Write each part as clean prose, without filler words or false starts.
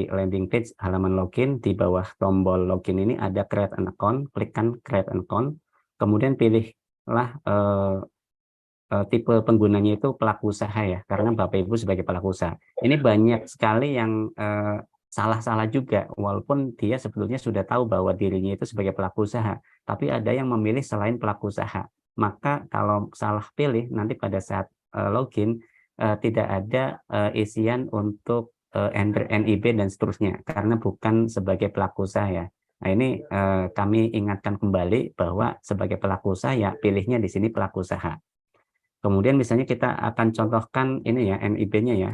landing page halaman login, di bawah tombol login ini ada create an account, klikkan create an account, kemudian pilihlah tipe penggunanya itu pelaku usaha ya, karena Bapak Ibu sebagai pelaku usaha. Ini banyak sekali yang salah-salah juga, walaupun dia sebetulnya sudah tahu bahwa dirinya itu sebagai pelaku usaha, tapi ada yang memilih selain pelaku usaha. Maka kalau salah pilih, nanti pada saat login, tidak ada isian untuk enter NIB dan seterusnya, karena bukan sebagai pelaku usaha ya. Nah, ini kami ingatkan kembali bahwa sebagai pelaku usaha ya pilihnya di sini pelaku usaha. Kemudian misalnya kita akan contohkan ini ya, NIB-nya ya,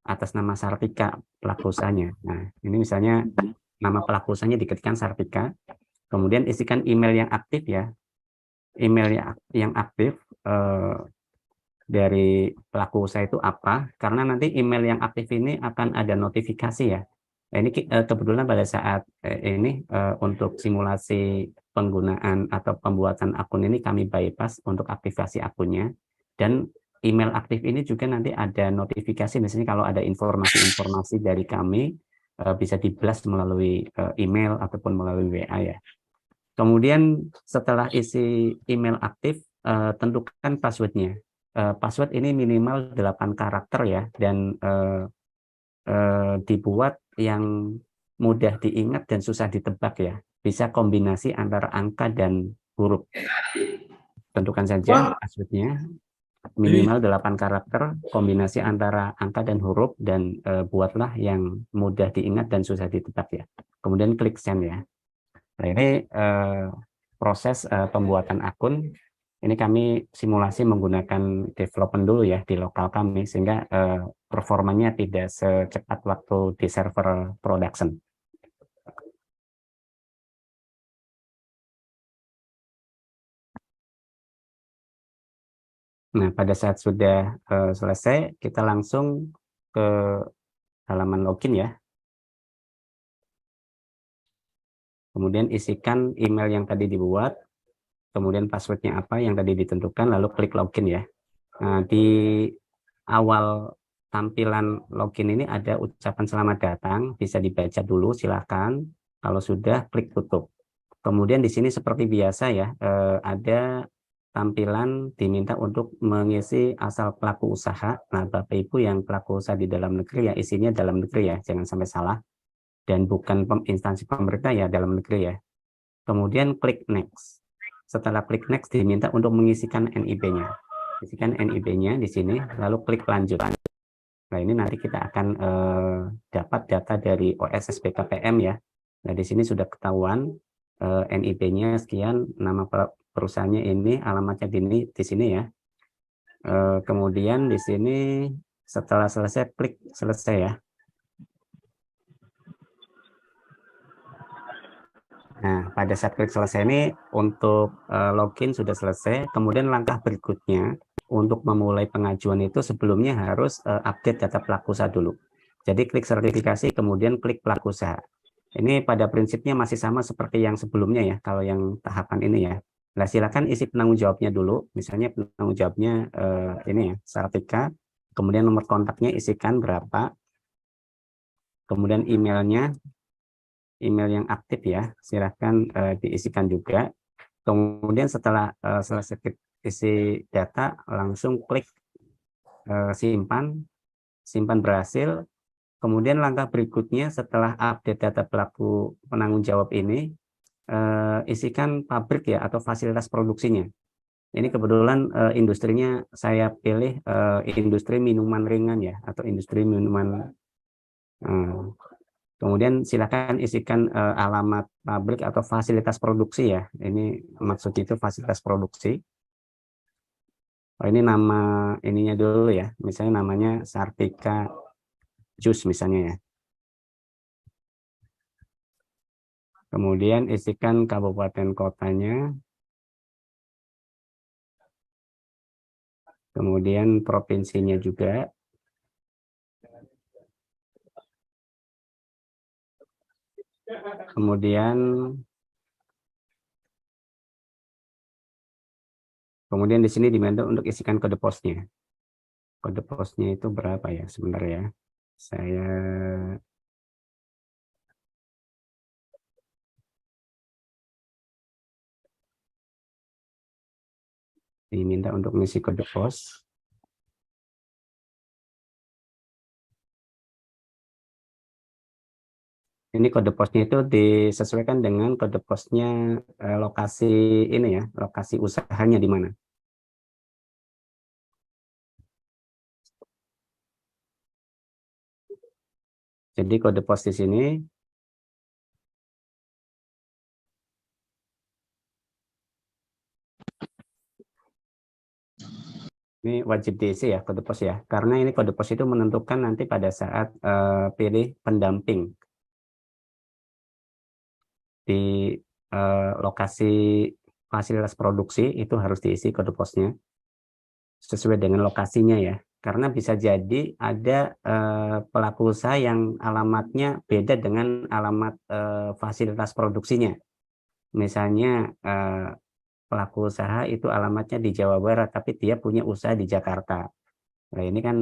atas nama Sartika pelaku usahanya. Nah, ini misalnya nama pelaku usahanya diketikkan Sartika, kemudian isikan email yang aktif ya, email yang aktif dari pelaku usaha itu apa, karena nanti email yang aktif ini akan ada notifikasi ya. Nah, ini kebetulan pada saat ini untuk simulasi penggunaan atau pembuatan akun ini kami bypass untuk aktivasi akunnya, dan email aktif ini juga nanti ada notifikasi, misalnya kalau ada informasi-informasi dari kami bisa di-blast melalui email ataupun melalui WA ya. Kemudian setelah isi email aktif, tentukan passwordnya. Password ini minimal 8 karakter ya, dan dibuat yang mudah diingat dan susah ditebak ya. Bisa kombinasi antara angka dan huruf. Tentukan saja passwordnya, minimal 8 karakter, kombinasi antara angka dan huruf, dan buatlah yang mudah diingat dan susah ditebak ya. Kemudian klik send ya. Nah, ini proses pembuatan akun. Ini kami simulasi menggunakan development dulu ya di lokal kami, sehingga performanya tidak secepat waktu di server production. Nah, pada saat sudah selesai, kita langsung ke halaman login ya. Kemudian isikan email yang tadi dibuat, kemudian passwordnya apa yang tadi ditentukan, lalu klik login ya. Nah, di awal tampilan login ini ada ucapan selamat datang, bisa dibaca dulu, silakan. Kalau sudah, klik tutup. Kemudian di sini seperti biasa ya, ada tampilan diminta untuk mengisi asal pelaku usaha. Nah, Bapak Ibu yang pelaku usaha di dalam negeri ya, isinya dalam negeri ya, jangan sampai salah. Dan bukan instansi pemerintah ya, dalam negeri ya. Kemudian klik next. Setelah klik next, diminta untuk mengisikan NIB-nya. Isikan NIB-nya di sini, lalu klik lanjut. Nah, ini nanti kita akan dapat data dari OSSBKPM ya. Nah, di sini sudah ketahuan NIB-nya sekian, nama perusahaannya ini, alamatnya di sini ya. Kemudian di sini setelah selesai, klik selesai ya. Nah, pada saat klik selesai ini untuk login sudah selesai. Kemudian langkah berikutnya untuk memulai pengajuan itu sebelumnya harus update data pelaku usaha dulu. Jadi klik sertifikasi, kemudian klik pelaku usaha. Ini pada prinsipnya masih sama seperti yang sebelumnya ya, kalau yang tahapan ini ya. Nah, silakan isi penanggung jawabnya dulu. Misalnya penanggung jawabnya ini ya, Sartika. Kemudian nomor kontaknya isikan berapa. Kemudian emailnya, email yang aktif ya, silakan diisikan juga. Kemudian setelah selesai isi data, langsung klik simpan, simpan berhasil. Kemudian langkah berikutnya setelah update data pelaku penanggung jawab ini, isikan pabrik ya atau fasilitas produksinya. Ini kebetulan industrinya saya pilih industri minuman ringan ya, atau industri minuman. Kemudian silakan isikan alamat pabrik atau fasilitas produksi ya. Ini maksudnya itu fasilitas produksi. Oh, ini nama ininya dulu ya. Misalnya namanya Sartika Jus misalnya ya. Kemudian isikan kabupaten kotanya. Kemudian provinsinya juga. Kemudian di sini diminta untuk isikan kode posnya. Kode posnya itu berapa ya sebenarnya ya? Saya diminta untuk mengisi kode pos. Ini kode posnya itu disesuaikan dengan kode posnya lokasi ini ya, lokasi usahanya di mana. Jadi kode pos di sini ini wajib diisi ya kode pos ya, karena ini kode pos itu menentukan nanti pada saat pilih pendamping di lokasi fasilitas produksi itu harus diisi kode posnya sesuai dengan lokasinya ya. Karena bisa jadi ada pelaku usaha yang alamatnya beda dengan alamat fasilitas produksinya. Misalnya pelaku usaha itu alamatnya di Jawa Barat, tapi dia punya usaha di Jakarta. Nah ini kan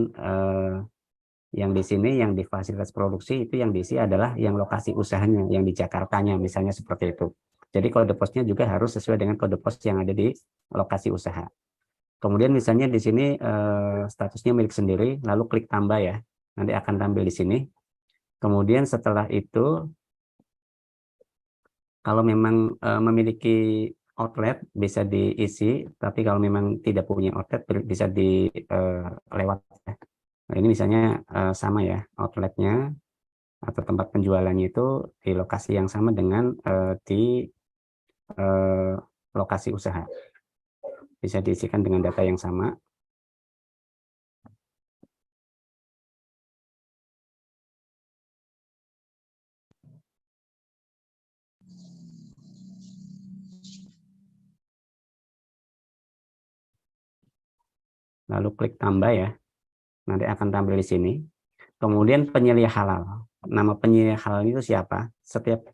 yang di sini, yang di fasilitas produksi itu yang diisi adalah yang lokasi usahanya, yang di Jakartanya, misalnya seperti itu. Jadi kode posnya juga harus sesuai dengan kode pos yang ada di lokasi usaha. Kemudian misalnya di sini statusnya milik sendiri, lalu klik tambah ya, nanti akan tampil di sini. Kemudian setelah itu, kalau memang memiliki outlet bisa diisi, tapi kalau memang tidak punya outlet bisa dilewat. Nah, ini misalnya sama ya, outletnya atau tempat penjualannya itu di lokasi yang sama dengan di lokasi usaha. Bisa diisikan dengan data yang sama. Lalu klik tambah ya. Nanti akan tampil di sini. Kemudian penyelia halal. Nama penyelia halal itu siapa? Setiap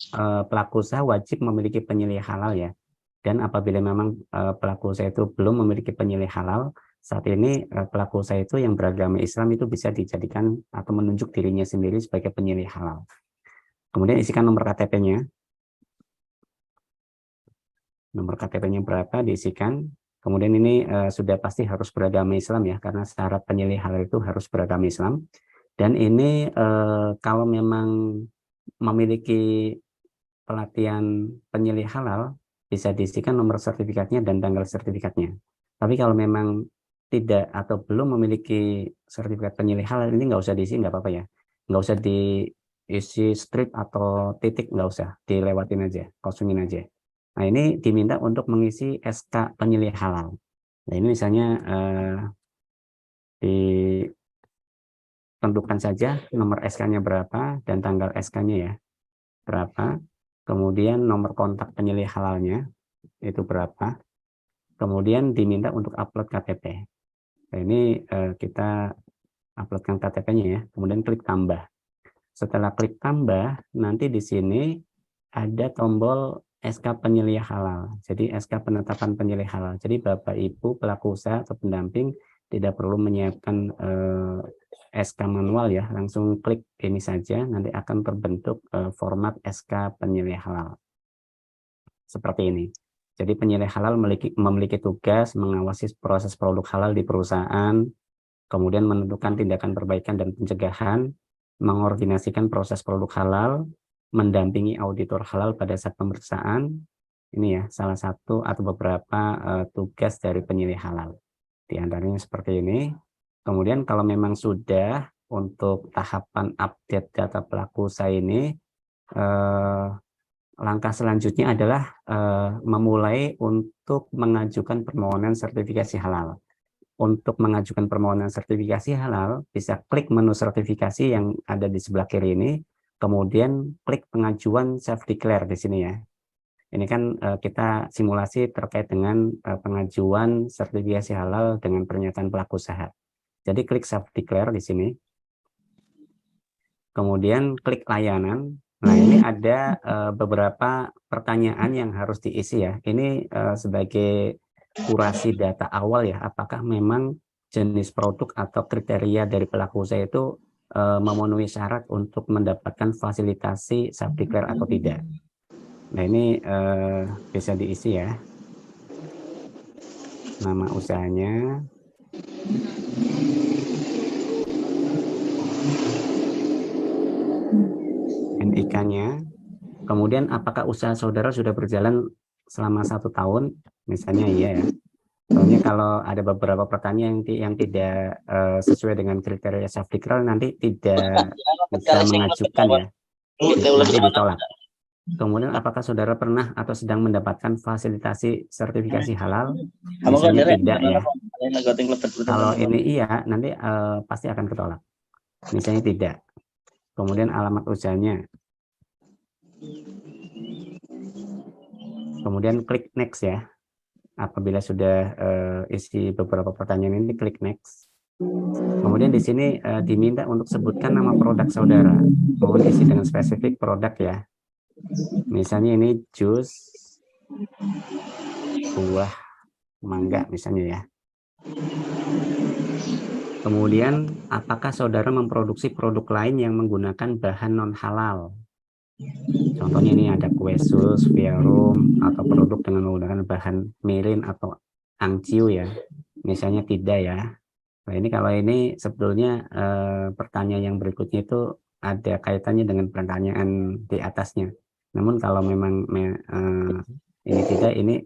pelaku usaha wajib memiliki penyelia halal ya. Dan apabila memang pelaku usaha itu belum memiliki penyelia halal, saat ini pelaku usaha itu yang beragama Islam itu bisa dijadikan atau menunjuk dirinya sendiri sebagai penyelia halal. Kemudian isikan nomor KTP-nya. Nomor KTP-nya berapa diisikan. Kemudian ini sudah pasti harus beragama Islam ya, karena syarat penyelia halal itu harus beragama Islam. Dan ini kalau memang memiliki pelatihan penyelih halal, bisa diisikan nomor sertifikatnya dan tanggal sertifikatnya. Tapi kalau memang tidak atau belum memiliki sertifikat penyelih halal, ini nggak usah diisi, nggak apa-apa ya. Nggak usah diisi strip atau titik, nggak usah, dilewatin aja, kosongin aja. Nah ini diminta untuk mengisi SK penyelih halal. Nah ini misalnya di tentukan saja nomor SK-nya berapa dan tanggal SK-nya ya berapa, kemudian nomor kontak penyelih halalnya itu berapa, kemudian diminta untuk upload KTP. Nah, ini kita uploadkan KTP-nya ya, kemudian klik tambah. Setelah klik tambah, nanti di sini ada tombol SK penyelih halal. Jadi SK penetapan penyelih halal. Jadi Bapak Ibu pelaku usaha atau pendamping tidak perlu menyiapkan SK manual ya, langsung klik ini saja, nanti akan terbentuk format SK penyelih halal. Seperti ini. Jadi penyelih halal memiliki tugas mengawasi proses produk halal di perusahaan, kemudian menentukan tindakan perbaikan dan pencegahan, mengordinasikan proses produk halal, mendampingi auditor halal pada saat pemeriksaan. Ini ya salah satu atau beberapa tugas dari penyelih halal. Di antaranya seperti ini. Kemudian kalau memang sudah untuk tahapan update data pelaku usaha ini, langkah selanjutnya adalah memulai untuk mengajukan permohonan sertifikasi halal. Untuk mengajukan permohonan sertifikasi halal, bisa klik menu sertifikasi yang ada di sebelah kiri ini, kemudian klik pengajuan self-declare di sini ya. Ini kan kita simulasi terkait dengan pengajuan sertifikasi halal dengan pernyataan pelaku usaha. Jadi klik self-declare di sini. Kemudian klik layanan. Nah ini ada beberapa pertanyaan yang harus diisi ya. Ini sebagai kurasi data awal ya. Apakah memang jenis produk atau kriteria dari pelaku usaha itu memenuhi syarat untuk mendapatkan fasilitasi self-declare atau tidak. Nah ini bisa diisi ya. nama usahanya, NIK-nya, kemudian apakah usaha saudara sudah berjalan selama 1 tahun, misalnya iya ya. Soalnya kalau ada beberapa pertanyaan yang tidak sesuai dengan kriteria self declare nanti tidak bisa mengajukan ya, nanti ditolak. Kemudian apakah saudara pernah atau sedang mendapatkan fasilitasi sertifikasi halal? Misalnya tidak ya. Kalau ini iya, nanti pasti akan ketolak. Misalnya tidak. Kemudian alamat usahanya. Kemudian klik next ya. Apabila sudah isi beberapa pertanyaan ini, klik next. Kemudian di sini diminta untuk sebutkan nama produk saudara. Mohon isi dengan spesifik produk ya. Misalnya ini jus buah mangga misalnya ya. Kemudian apakah saudara memproduksi produk lain yang menggunakan bahan non halal? Contohnya ini ada kue sus, verum, atau produk dengan menggunakan bahan mirin atau angciu ya. Misalnya tidak ya. Nah ini kalau ini sebetulnya pertanyaan yang berikutnya itu ada kaitannya dengan pertanyaan di atasnya. Namun kalau memang ini tidak, ini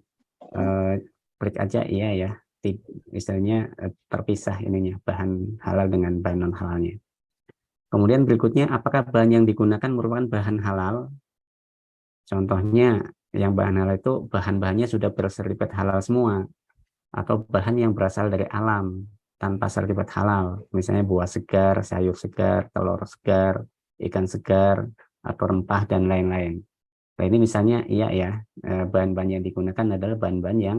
klik aja iya ya. Misalnya terpisah ininya bahan halal dengan bahan non halalnya. Kemudian berikutnya apakah bahan yang digunakan merupakan bahan halal? Contohnya yang bahan halal itu bahan-bahannya sudah bersertifikat halal semua, atau bahan yang berasal dari alam tanpa sertifikat halal, misalnya buah segar, sayur segar, telur segar, ikan segar, atau rempah dan lain-lain. Nah ini misalnya iya ya, bahan-bahan yang digunakan adalah bahan-bahan yang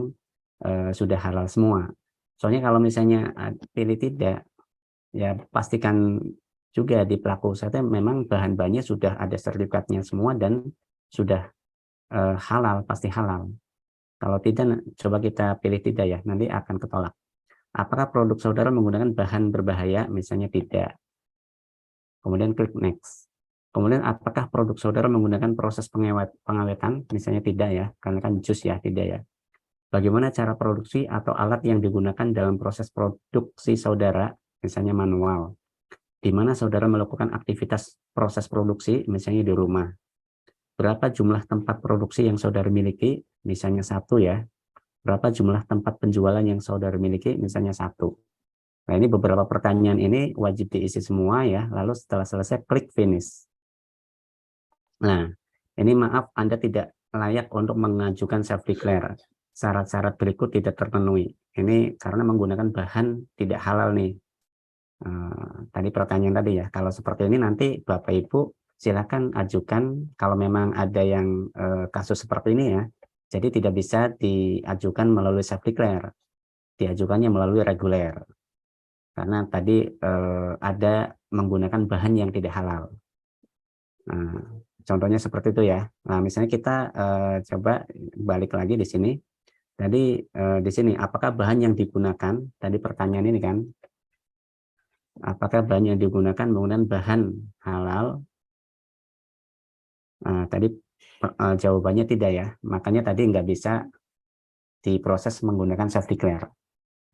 sudah halal semua. Soalnya kalau misalnya pilih tidak, ya pastikan juga di pelaku usaha memang bahan-bahannya sudah ada sertifikatnya semua dan sudah halal, pasti halal. Kalau tidak, coba kita pilih tidak ya, nanti akan ketolak. Apakah produk saudara menggunakan bahan berbahaya? Misalnya tidak. Kemudian klik next. Kemudian apakah produk saudara menggunakan proses pengawetan? Misalnya tidak ya, karena kan jus ya, tidak ya. Bagaimana cara produksi atau alat yang digunakan dalam proses produksi saudara? Misalnya manual. Di mana saudara melakukan aktivitas proses produksi, misalnya di rumah. Berapa jumlah tempat produksi yang saudara miliki? Misalnya 1 ya. Berapa jumlah tempat penjualan yang saudara miliki? Misalnya 1. Nah, ini beberapa pertanyaan ini wajib diisi semua ya. Lalu setelah selesai, klik finish. Nah, ini maaf Anda tidak layak untuk mengajukan self-declare. Syarat-syarat berikut tidak terpenuhi. Ini karena menggunakan bahan tidak halal nih. Tadi pertanyaan tadi ya. Kalau seperti ini nanti Bapak Ibu silakan ajukan kalau memang ada yang kasus seperti ini ya. Jadi tidak bisa diajukan melalui self-declare. Diajukannya melalui reguler. Karena tadi ada menggunakan bahan yang tidak halal. Nah, contohnya seperti itu ya. Nah, misalnya kita coba balik lagi di sini. Tadi di sini, apakah bahan yang digunakan? Tadi pertanyaan ini kan, apakah bahan yang digunakan menggunakan bahan halal? Nah, tadi jawabannya tidak ya. Makanya tadi nggak bisa diproses menggunakan self-declare.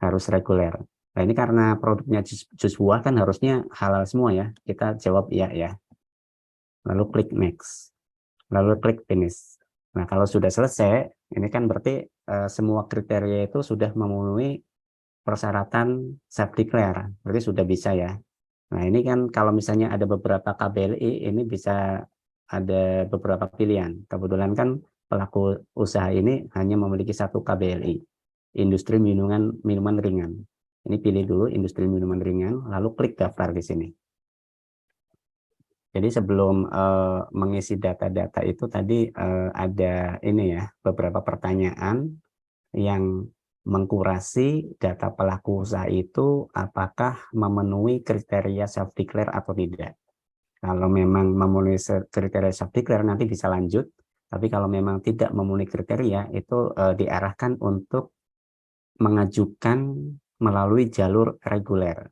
Harus reguler. Nah, ini karena produknya jus buah kan harusnya halal semua ya. Kita jawab iya ya. Lalu klik next. Lalu klik finish. Nah, kalau sudah selesai, ini kan berarti semua kriteria itu sudah memenuhi persyaratan self declare. Berarti sudah bisa ya. Nah, ini kan kalau misalnya ada beberapa KBLI, ini bisa ada beberapa pilihan. Kebetulan kan pelaku usaha ini hanya memiliki 1 KBLI, industri minuman ringan. Ini pilih dulu industri minuman ringan, lalu klik daftar di sini. Jadi sebelum mengisi data-data itu tadi ada ini ya, beberapa pertanyaan yang mengkurasi data pelaku usaha itu apakah memenuhi kriteria self declare atau tidak. Kalau memang memenuhi kriteria self declare nanti bisa lanjut, tapi kalau memang tidak memenuhi kriteria itu diarahkan untuk mengajukan melalui jalur reguler.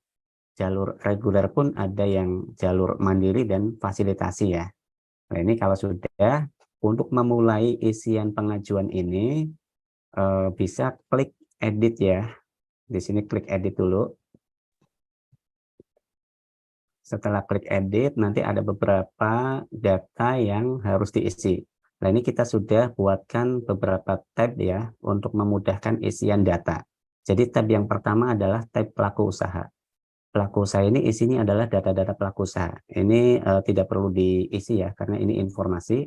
Jalur reguler pun ada yang jalur mandiri dan fasilitasi ya. Nah ini kalau sudah, untuk memulai isian pengajuan ini bisa klik edit ya. Di sini klik edit dulu. Setelah klik edit, nanti ada beberapa data yang harus diisi. Nah, ini kita sudah buatkan beberapa tab ya untuk memudahkan isian data. Jadi tab yang pertama adalah tab pelaku usaha. Pelaku usaha ini isinya adalah data-data pelaku usaha. Ini tidak perlu diisi ya, karena ini informasi.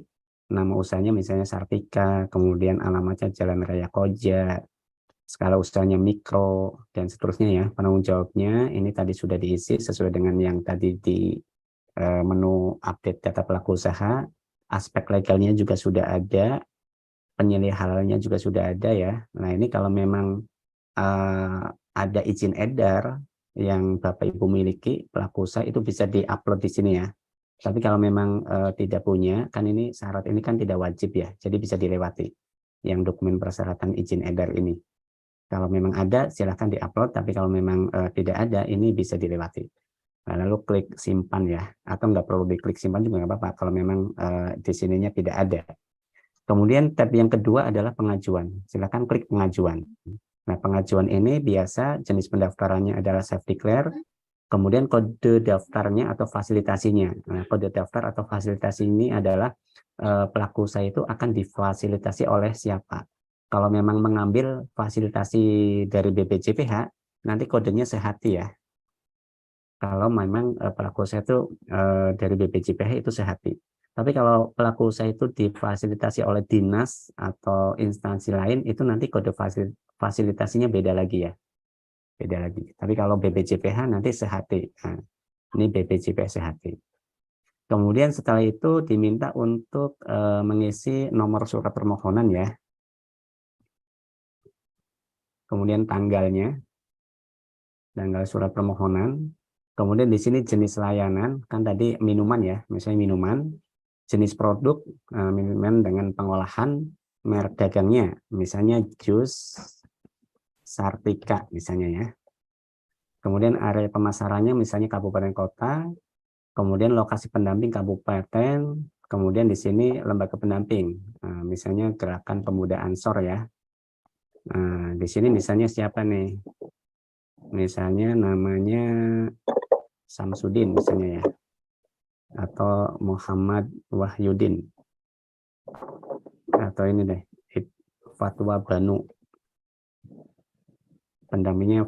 Nama usahanya misalnya Sartika, kemudian alamatnya Jalan Raya Koja, skala usahanya mikro, dan seterusnya ya. Penanggung jawabnya ini tadi sudah diisi sesuai dengan yang tadi di menu update data pelaku usaha. Aspek legalnya juga sudah ada, penyelih halalnya juga sudah ada ya. Nah ini kalau memang ada izin edar yang Bapak Ibu miliki pelaku usaha itu bisa diupload di sini ya. Tapi kalau memang tidak punya, kan ini syarat ini kan tidak wajib ya, jadi bisa dilewati yang dokumen persyaratan izin edar ini. Kalau memang ada, silahkan diupload, tapi kalau memang tidak ada, ini bisa dilewati. Nah, lalu klik simpan ya, atau nggak perlu diklik simpan juga nggak apa-apa, kalau memang di sininya tidak ada. Kemudian tab yang kedua adalah pengajuan. Silahkan klik pengajuan. Nah, pengajuan ini biasa jenis pendaftarannya adalah self-declare, kemudian kode daftarnya atau fasilitasinya. Nah, kode daftar atau fasilitasi ini adalah pelaku usaha itu akan difasilitasi oleh siapa. Kalau memang mengambil fasilitasi dari BPJPH, nanti kodenya sehati ya. Kalau memang pelaku usaha itu dari BPJPH itu sehati. Tapi kalau pelaku usaha itu difasilitasi oleh dinas atau instansi lain, itu nanti kode fasilitasinya beda lagi ya. Beda lagi. Tapi kalau BPJPH nanti sehati. Nah, ini BPJPH sehati. Kemudian setelah itu diminta untuk mengisi nomor surat permohonan ya. Kemudian tanggalnya, tanggal surat permohonan. Kemudian di sini jenis layanan, kan tadi minuman ya, misalnya minuman, jenis produk, minuman dengan pengolahan, merek dagangnya, misalnya jus Sartika misalnya ya. Kemudian area pemasarannya misalnya kabupaten kota, kemudian lokasi pendamping kabupaten, kemudian di sini lembaga pendamping, misalnya Gerakan Pemuda Ansor ya. Nah, di sini misalnya siapa nih? Misalnya namanya Samsudin misalnya ya, atau Muhammad Wahyudin, atau ini deh, Fatwa Banu, pendampingnya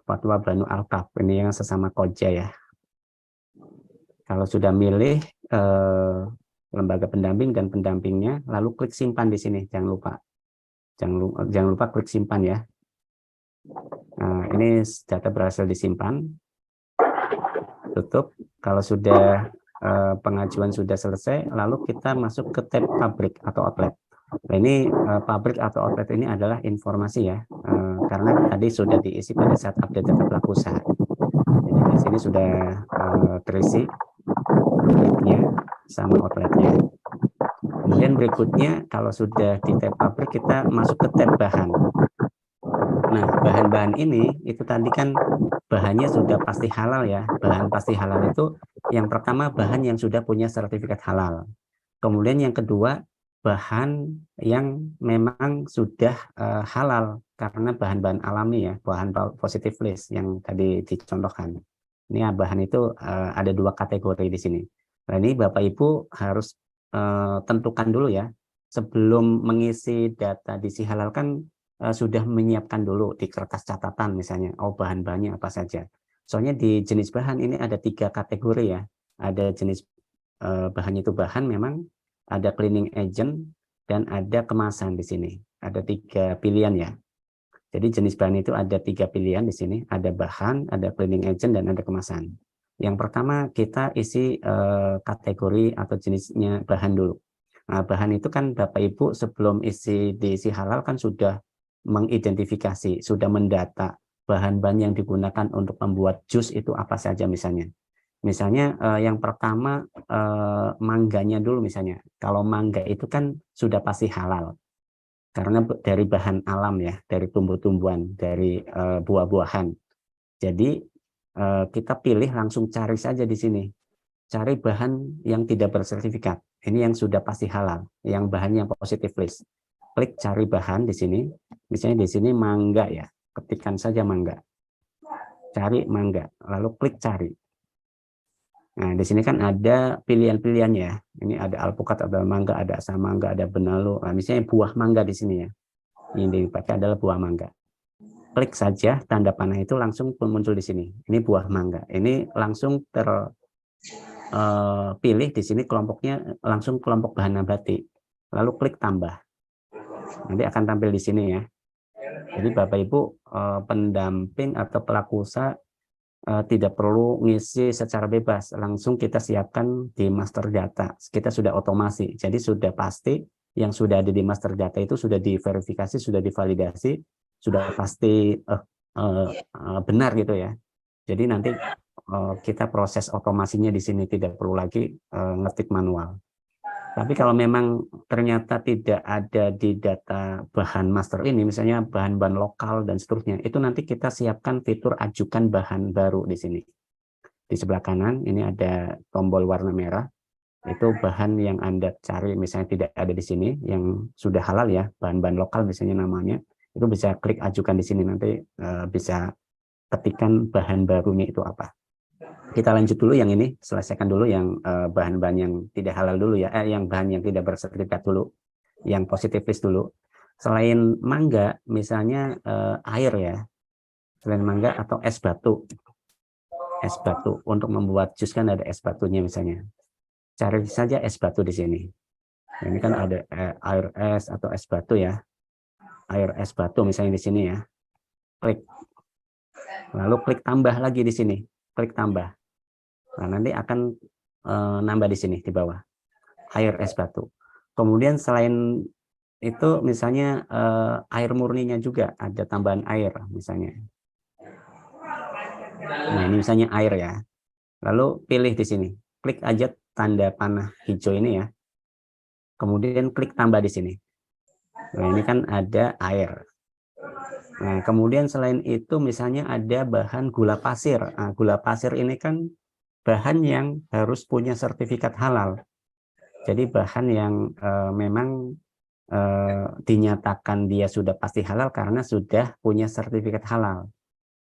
Fatwa Banu Al-Kaf, ini yang sesama koja ya. Kalau sudah milih lembaga pendamping dan pendampingnya, lalu klik simpan di sini, jangan lupa. Jangan lupa klik simpan ya. Nah, ini data berhasil disimpan. Tutup. Kalau sudah pengajuan sudah selesai, lalu kita masuk ke tab pabrik atau outlet. Nah, ini pabrik atau outlet ini adalah informasi ya, karena tadi sudah diisi pada saat update data pelaku usaha. Jadi di sini sudah terisi pabriknya sama outletnya. Kemudian berikutnya, kalau sudah di tab pabrik, kita masuk ke tab bahan. Nah, bahan-bahan ini itu tadi kan bahannya sudah pasti halal ya. Bahan pasti halal itu yang pertama bahan yang sudah punya sertifikat halal. Kemudian yang kedua bahan yang memang sudah halal karena bahan-bahan alami ya, bahan positive list yang tadi dicontohkan. Ini bahan itu ada dua kategori di sini. Nah, ini Bapak Ibu harus tentukan dulu ya. Sebelum mengisi data di si halal kan sudah menyiapkan dulu di kertas catatan misalnya, oh bahan-bahannya apa saja. Soalnya di jenis bahan ini ada 3 kategori ya. Ada jenis bahannya itu bahan memang, ada cleaning agent, dan ada kemasan di sini. Ada 3 pilihan ya. Jadi jenis bahan itu ada 3 pilihan di sini. Ada bahan, ada cleaning agent, dan ada kemasan. Yang pertama kita isi kategori atau jenisnya bahan dulu. Nah, bahan itu kan Bapak Ibu sebelum diisi halal kan sudah mengidentifikasi, sudah mendata bahan-bahan yang digunakan untuk membuat jus itu apa saja misalnya. Misalnya yang pertama mangganya dulu misalnya. Kalau mangga itu kan sudah pasti halal. Karena dari bahan alam ya, dari tumbuh-tumbuhan, dari buah-buahan. Jadi kita pilih langsung cari saja di sini. Cari bahan yang tidak bersertifikat. Ini yang sudah pasti halal, yang bahannya positive list. klik cari bahan di sini. Misalnya di sini mangga ya, ketikkan saja mangga. Cari mangga, lalu klik cari. Nah, di sini kan ada pilihan-pilihan ya. Ini ada alpukat, ada mangga, ada asam mangga, ada benalu. Nah, misalnya buah mangga di sini ya. Ini dipakai adalah buah mangga. Klik saja tanda panah itu langsung muncul di sini. Ini buah mangga. Ini langsung terpilih di sini kelompoknya langsung kelompok bahan nabati. Lalu klik tambah. Nanti akan tampil di sini ya. Jadi Bapak Ibu pendamping atau pelaku usaha tidak perlu ngisi secara bebas, langsung kita siapkan di master data. Kita sudah otomasi, jadi sudah pasti yang sudah ada di master data itu sudah diverifikasi, sudah divalidasi, sudah pasti benar gitu ya. Jadi nanti kita proses otomasinya di sini tidak perlu lagi ngetik manual. Tapi kalau memang ternyata tidak ada di data bahan master ini, misalnya bahan-bahan lokal dan seterusnya, itu nanti kita siapkan fitur ajukan bahan baru di sini. Di sebelah kanan ini ada tombol warna merah, itu bahan yang Anda cari misalnya tidak ada di sini, yang sudah halal ya, bahan-bahan lokal misalnya namanya, itu bisa klik ajukan di sini, nanti bisa ketikkan bahan barunya itu apa. Kita lanjut dulu yang ini, selesaikan dulu yang bahan-bahan yang tidak halal dulu ya, yang bahan yang tidak bersertifikat dulu, yang positifis dulu. Selain mangga, misalnya air ya, selain mangga atau es batu. Es batu, untuk membuat jus kan ada es batunya misalnya. Cari saja es batu di sini. Ini kan ada air es atau es batu ya. Air es batu misalnya di sini ya. Klik. Lalu klik tambah lagi di sini. Klik tambah. Nah, nanti akan nambah di sini di bawah air es batu. Kemudian selain itu misalnya air murninya juga ada tambahan air misalnya. Nah, ini misalnya air ya. Lalu pilih di sini. Klik aja tanda panah hijau ini ya. Kemudian klik tambah di sini. Nah, ini kan ada air. Nah, kemudian selain itu misalnya ada bahan gula pasir. Nah, gula pasir ini kan bahan yang harus punya sertifikat halal. Jadi bahan yang memang dinyatakan dia sudah pasti halal karena sudah punya sertifikat halal.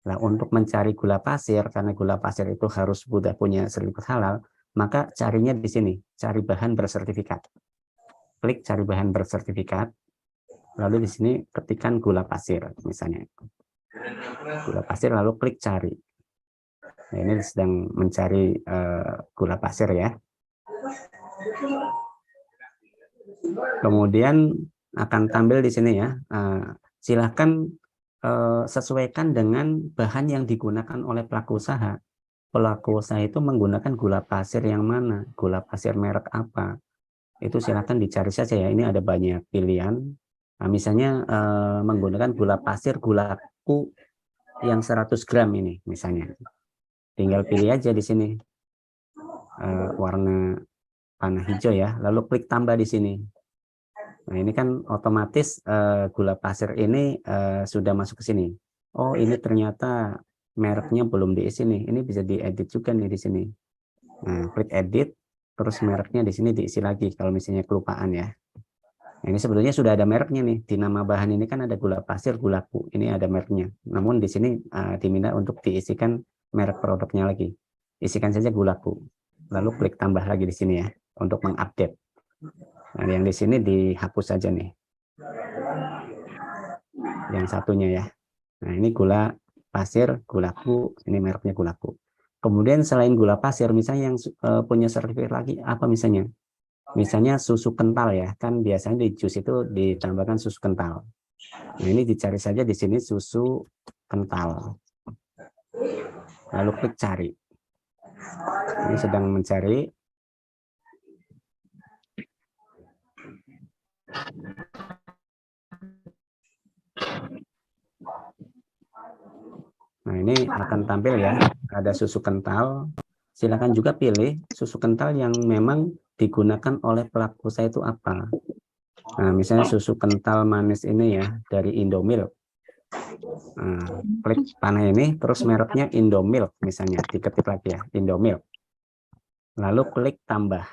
Nah, untuk mencari gula pasir, karena gula pasir itu harus sudah punya sertifikat halal, maka carinya di sini, cari bahan bersertifikat. Klik cari bahan bersertifikat, lalu di sini ketikkan gula pasir, misalnya. Gula pasir, lalu klik cari. Nah, ini sedang mencari gula pasir ya. Kemudian akan tampil di sini ya. Silahkan sesuaikan dengan bahan yang digunakan oleh pelaku usaha. Pelaku usaha itu menggunakan gula pasir yang mana? Gula pasir merek apa? Itu silahkan dicari saja ya. Ini ada banyak pilihan. Nah, misalnya menggunakan gula pasir gulaku yang 100 gram ini misalnya. Tinggal pilih aja di sini warna panah hijau ya, lalu klik tambah di sini. Nah, ini kan otomatis gula pasir ini sudah masuk ke sini. Oh, ini ternyata mereknya belum diisi nih. Ini bisa diedit juga nih di sini. Nah, klik edit, terus mereknya di sini diisi lagi kalau misalnya kelupaan ya. Nah, ini sebetulnya sudah ada mereknya nih. Di nama bahan ini kan ada gula pasir, gulaku. Ini ada mereknya. Namun di sini diminta untuk diisikan merek produknya lagi. Isikan saja gulaku. Lalu klik tambah lagi di sini ya untuk mengupdate. Nah, yang di sini dihapus saja nih. Yang satunya ya. Nah, ini gula pasir, gulaku. Ini mereknya gulaku. Kemudian selain gula pasir, misalnya yang punya sertifikat lagi apa misalnya? Misalnya susu kental ya, kan biasanya di jus itu ditambahkan susu kental. Nah, ini dicari saja di sini susu kental. Lalu klik cari. Ini sedang mencari. Nah, ini akan tampil ya, ada susu kental. Silakan juga pilih susu kental yang memang digunakan oleh pelaku usaha itu apa. Nah, misalnya susu kental manis ini ya, dari Indomilk. Nah, klik panah ini, terus mereknya Indomilk misalnya, diketik lagi ya, Indomilk. Lalu klik tambah.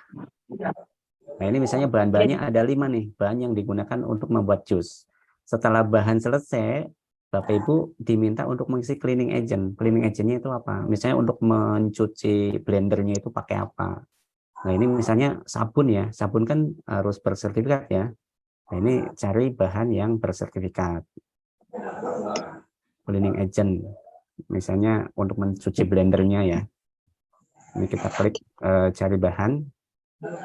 Nah, ini misalnya bahan-bahannya ada 5 nih, bahan yang digunakan untuk membuat jus. Setelah bahan selesai, Bapak Ibu diminta untuk mengisi cleaning agent. Cleaning agentnya itu apa? Misalnya untuk mencuci blendernya itu pakai apa? Nah, ini misalnya sabun ya. Sabun kan harus bersertifikat ya. Nah, ini cari bahan yang bersertifikat. Cleaning agent. Misalnya untuk mencuci blendernya ya. Ini kita klik cari bahan. Ya.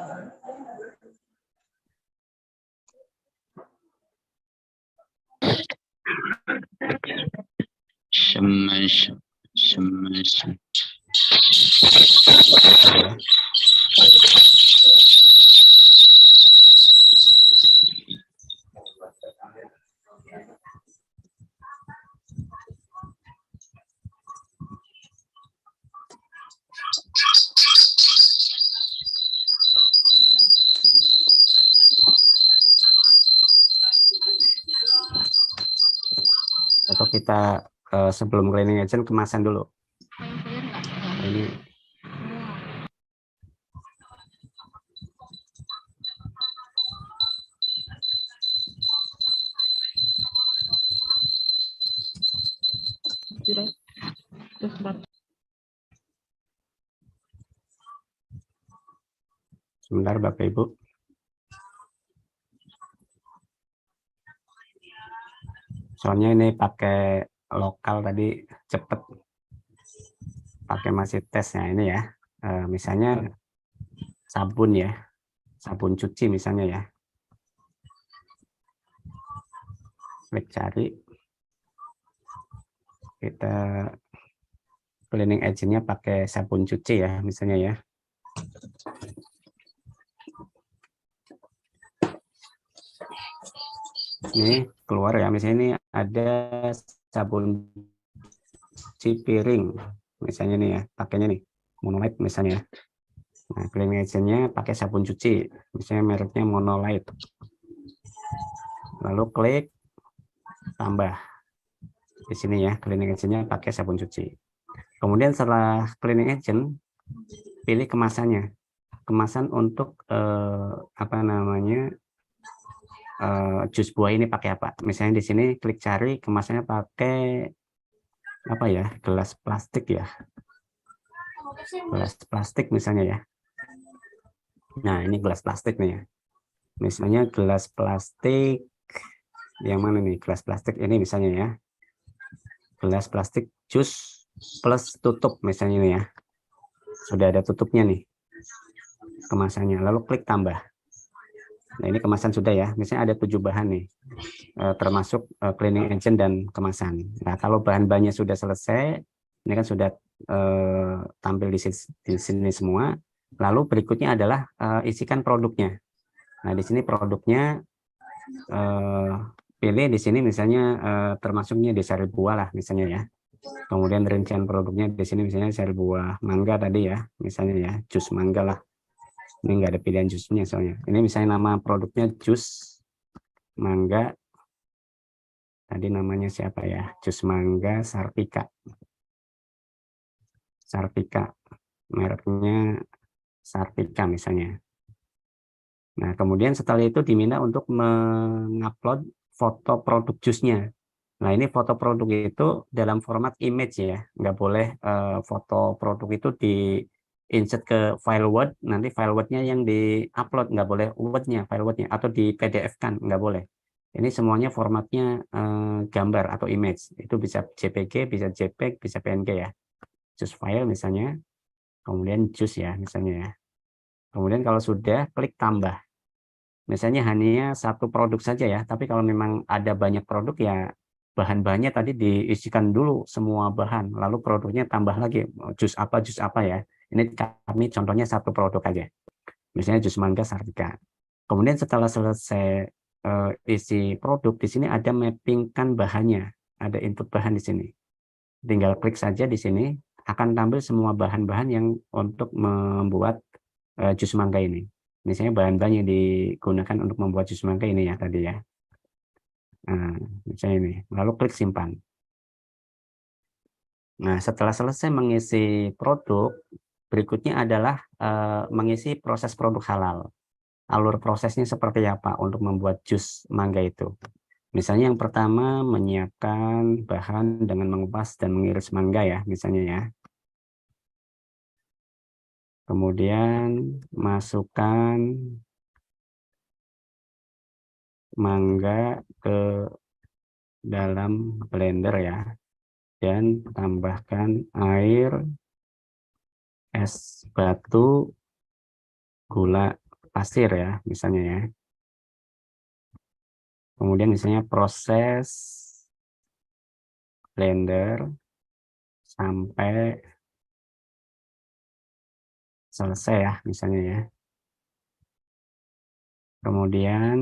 Atau kita sebelum cleaning agent kemasan dulu. Nah, ini sebentar Bapak Ibu. Soalnya ini pakai lokal tadi cepet, pakai masih tesnya ini ya. Misalnya sabun ya, sabun cuci misalnya ya. Klik cari, kita cleaning agentnya pakai sabun cuci ya, misalnya ya. Ini keluar ya, misalnya ini ada sabun cuci piring, misalnya nih ya, pakainya nih Monolite misalnya. Nah, cleaning agentnya pakai sabun cuci, misalnya mereknya Monolite. Lalu klik tambah di sini ya, cleaning agentnya pakai sabun cuci. Kemudian setelah cleaning agent, pilih kemasannya. Kemasan untuk apa namanya jus buah ini pakai apa? Misalnya di sini klik cari kemasannya pakai apa ya? Gelas plastik ya. Gelas plastik misalnya ya. Nah, ini gelas plastik nih ya. Misalnya gelas plastik yang mana nih? Gelas plastik ini misalnya ya. Gelas plastik jus plus tutup misalnya ini ya. Sudah ada tutupnya nih kemasannya. Lalu klik tambah. Nah, ini kemasan sudah ya. Misalnya ada 7 bahan nih. Termasuk cleaning agent dan kemasan. Nah, kalau bahan-bahannya sudah selesai, ini kan sudah tampil di sini semua. Lalu berikutnya adalah isikan produknya. Nah, di sini produknya pilih di sini misalnya termasuknya di sari buah lah misalnya ya. Kemudian rincian produknya di sini misalnya sari buah mangga tadi ya, misalnya ya, jus mangga lah. Ini enggak ada pilihan jusnya soalnya. Ini misalnya nama produknya jus mangga. Tadi namanya siapa ya? Jus mangga Sartika. Sartika. Mereknya Sartika misalnya. Nah, kemudian setelah itu diminta untuk mengupload foto produk jusnya. Nah, ini foto produk itu dalam format image ya. Nggak boleh foto produk itu di insert ke file Word, nanti file Word-nya yang di-upload, nggak boleh Word-nya, file Word-nya, atau di PDF kan, nggak boleh. Ini semuanya formatnya gambar atau image. Itu bisa JPG, bisa JPEG, bisa PNG ya. Choose file misalnya, kemudian choose ya misalnya ya. Kemudian kalau sudah, klik tambah. Misalnya hanya satu produk saja ya, tapi kalau memang ada banyak produk ya bahan-bahannya tadi diisikan dulu semua bahan, lalu produknya tambah lagi jus apa ya. Ini kami contohnya satu produk aja, misalnya jus mangga Sartika. Kemudian setelah selesai isi produk, di sini ada mappingkan bahannya, ada input bahan di sini. Tinggal klik saja di sini, akan tampil semua bahan-bahan yang untuk membuat jus mangga ini. Misalnya bahan-bahan yang digunakan untuk membuat jus mangga ini ya tadi ya. Nah, misalnya ini, lalu klik simpan. Nah, setelah selesai mengisi produk, berikutnya adalah mengisi proses produk halal. alur prosesnya seperti apa untuk membuat jus mangga itu. Misalnya yang pertama menyiapkan bahan dengan mengupas dan mengiris mangga ya, misalnya ya. Kemudian masukkan mangga ke dalam blender ya, dan tambahkan air, es batu, gula pasir ya, misalnya ya. Kemudian misalnya proses blender sampai selesai ya, misalnya ya. Kemudian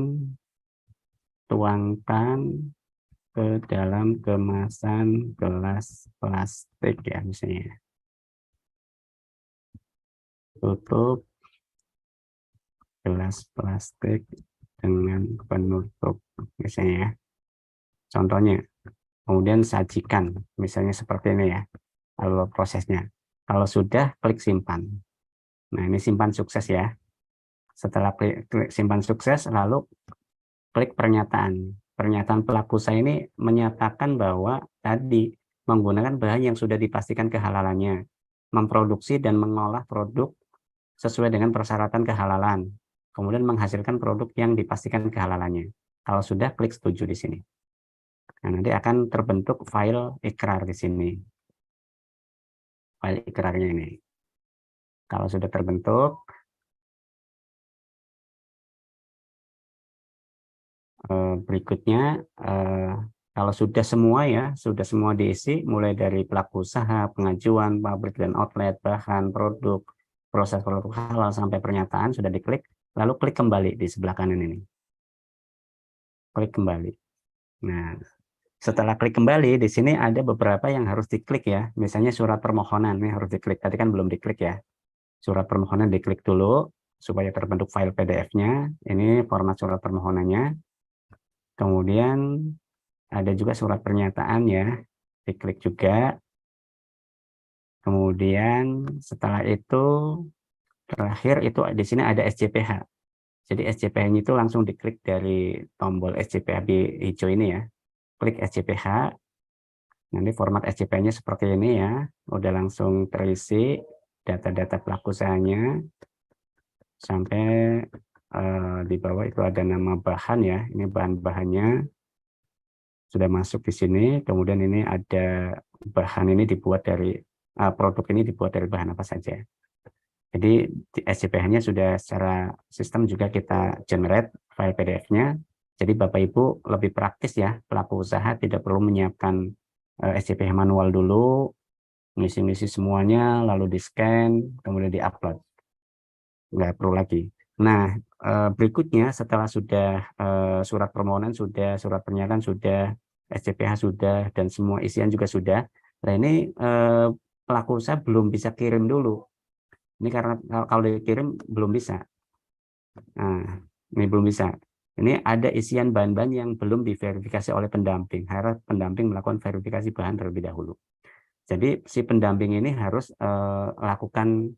tuangkan ke dalam kemasan gelas plastik ya, misalnya. Tutup gelas plastik dengan penutup, misalnya ya. Contohnya, kemudian sajikan, misalnya seperti ini ya, alur prosesnya. Kalau sudah, klik simpan. Nah, ini simpan sukses ya. Setelah klik simpan sukses, lalu klik pernyataan. Pernyataan pelaku usaha ini menyatakan bahwa tadi menggunakan bahan yang sudah dipastikan kehalalannya, memproduksi dan mengolah produk sesuai dengan persyaratan kehalalan, kemudian menghasilkan produk yang dipastikan kehalalannya. Kalau sudah, klik setuju di sini. Nah, nanti akan terbentuk file ikrar di sini. File ikrarnya ini. Kalau sudah terbentuk, berikutnya kalau sudah semua ya, sudah semua diisi, mulai dari pelaku usaha, pengajuan, pabrik dan outlet, bahan, produk, proses produk halal sampai pernyataan sudah diklik, lalu klik kembali di sebelah kanan ini. Klik kembali. Nah, setelah klik kembali, di sini ada beberapa yang harus diklik ya. Misalnya surat permohonan, ini harus diklik. Tadi kan belum diklik ya. Surat permohonan diklik dulu, supaya terbentuk file PDF-nya. Ini format surat permohonannya. Kemudian ada juga surat pernyataan ya. Diklik juga. Kemudian setelah itu, terakhir itu di sini ada SJPH. Jadi SJPH-nya itu langsung diklik dari tombol SJPH hijau ini ya. Klik SJPH. Nanti format SCP-nya seperti ini ya, udah langsung terisi data-data pelaku usahanya, sampai di bawah itu ada nama bahan ya, ini bahan-bahannya sudah masuk di sini, kemudian ini ada bahan ini dibuat dari, produk ini dibuat dari bahan apa saja. Jadi SCPH-nya sudah secara sistem juga kita generate file PDF-nya, jadi Bapak Ibu lebih praktis ya, pelaku usaha tidak perlu menyiapkan SCPH manual dulu, ngisi-ngisi semuanya, lalu di-scan, kemudian di-upload. Nggak perlu lagi. Nah, berikutnya setelah sudah surat permohonan sudah, surat pernyataan sudah, SCPH sudah, dan semua isian juga sudah. Nah, ini pelaku usaha belum bisa kirim dulu. Ini karena kalau dikirim belum bisa. Nah, ini belum bisa. Ini ada isian bahan-bahan yang belum diverifikasi oleh pendamping. Harap pendamping melakukan verifikasi bahan terlebih dahulu. Jadi si pendamping ini harus lakukan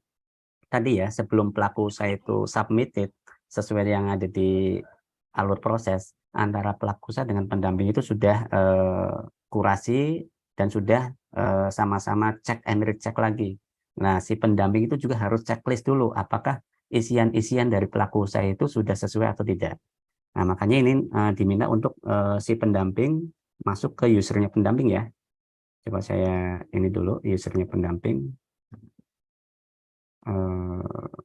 tadi ya, sebelum pelaku usaha itu submitted sesuai yang ada di alur proses, antara pelaku usaha dengan pendamping itu sudah kurasi dan sudah sama-sama cek and recheck lagi. Nah, si pendamping itu juga harus checklist dulu apakah isian-isian dari pelaku usaha itu sudah sesuai atau tidak. Nah, makanya ini diminta untuk si pendamping masuk ke usernya pendamping ya. Coba saya ini dulu usernya pendamping.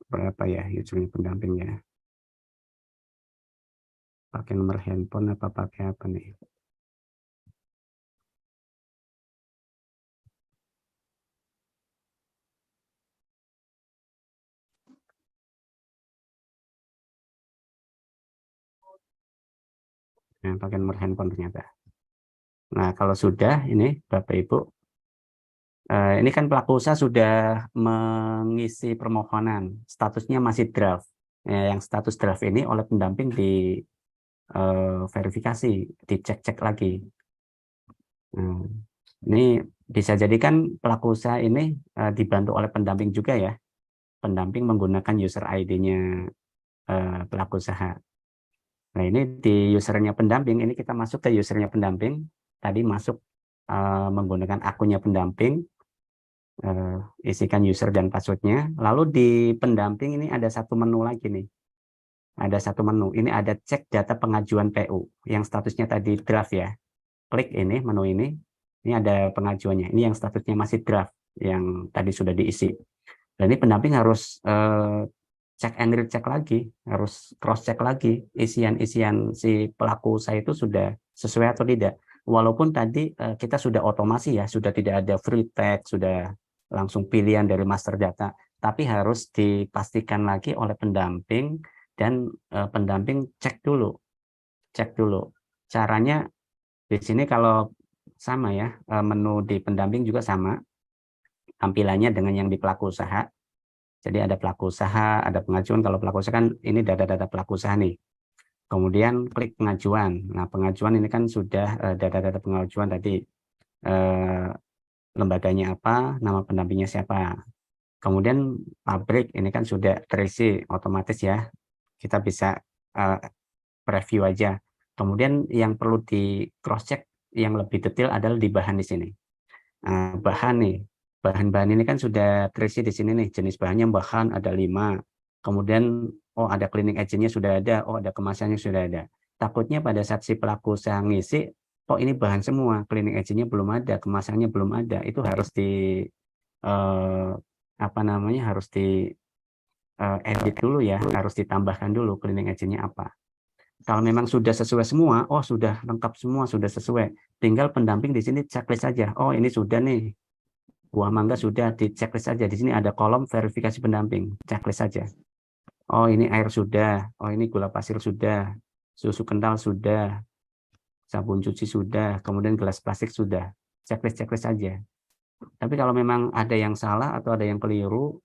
Berapa ya usernya pendampingnya? Pakai nomor handphone apa pakai apa nih? Nah, pakai nomor handphone ternyata. Nah, kalau sudah ini Bapak Ibu, ini kan pelaku usaha sudah mengisi permohonan, statusnya masih draft. Yang status draft ini oleh pendamping di verifikasi, dicek-cek lagi. Nah, ini bisa jadikan pelaku usaha ini dibantu oleh pendamping juga ya. Pendamping menggunakan user ID-nya pelaku usaha. Nah, ini di usernya pendamping, ini kita masuk ke usernya pendamping. Tadi masuk menggunakan akunnya pendamping, isikan user dan passwordnya. Lalu di pendamping ini ada satu menu lagi nih. Ada satu menu. Ini ada cek data pengajuan PU yang statusnya tadi draft ya. Klik ini, menu ini. Ini ada pengajuannya. Ini yang statusnya masih draft, yang tadi sudah diisi. Dan ini pendamping harus cek and recheck lagi, harus cross check lagi isian-isian si pelaku usaha itu sudah sesuai atau tidak. Walaupun tadi kita sudah otomasi ya, sudah tidak ada free text, sudah langsung pilihan dari master data, tapi harus dipastikan lagi oleh pendamping dan pendamping cek dulu. Caranya di sini kalau sama ya, menu di pendamping juga sama tampilannya dengan yang di pelaku usaha. Jadi ada pelaku usaha, ada pengajuan. Kalau pelaku usaha kan ini data-data pelaku usaha nih. Kemudian klik pengajuan. Nah, pengajuan ini kan sudah data-data pengajuan tadi. Lembaganya apa, nama pendampingnya siapa. Kemudian pabrik ini kan sudah terisi otomatis ya. Kita bisa preview aja. Kemudian yang perlu di cross check yang lebih detail adalah di bahan di sini. Bahan nih. Bahan-bahan ini kan sudah terisi di sini nih, jenis bahannya bahan ada 5. Kemudian, oh ada cleaning agent-nya sudah ada, oh ada kemasannya sudah ada. Takutnya pada saat si pelaku usaha ngisi, oh ini bahan semua, cleaning agent-nya belum ada, kemasannya belum ada. Itu harus di, apa namanya, harus di edit dulu ya, harus ditambahkan dulu cleaning agent-nya apa. Kalau memang sudah sesuai semua, oh sudah lengkap semua, sudah sesuai. Tinggal pendamping di sini checklist saja. Oh ini sudah nih, buah mangga sudah, di checklist saja. Di sini ada kolom verifikasi pendamping, checklist saja. Oh ini air sudah, oh ini gula pasir sudah, susu kental sudah, sabun cuci sudah, kemudian gelas plastik sudah. Checklist saja. Tapi kalau memang ada yang salah atau ada yang keliru,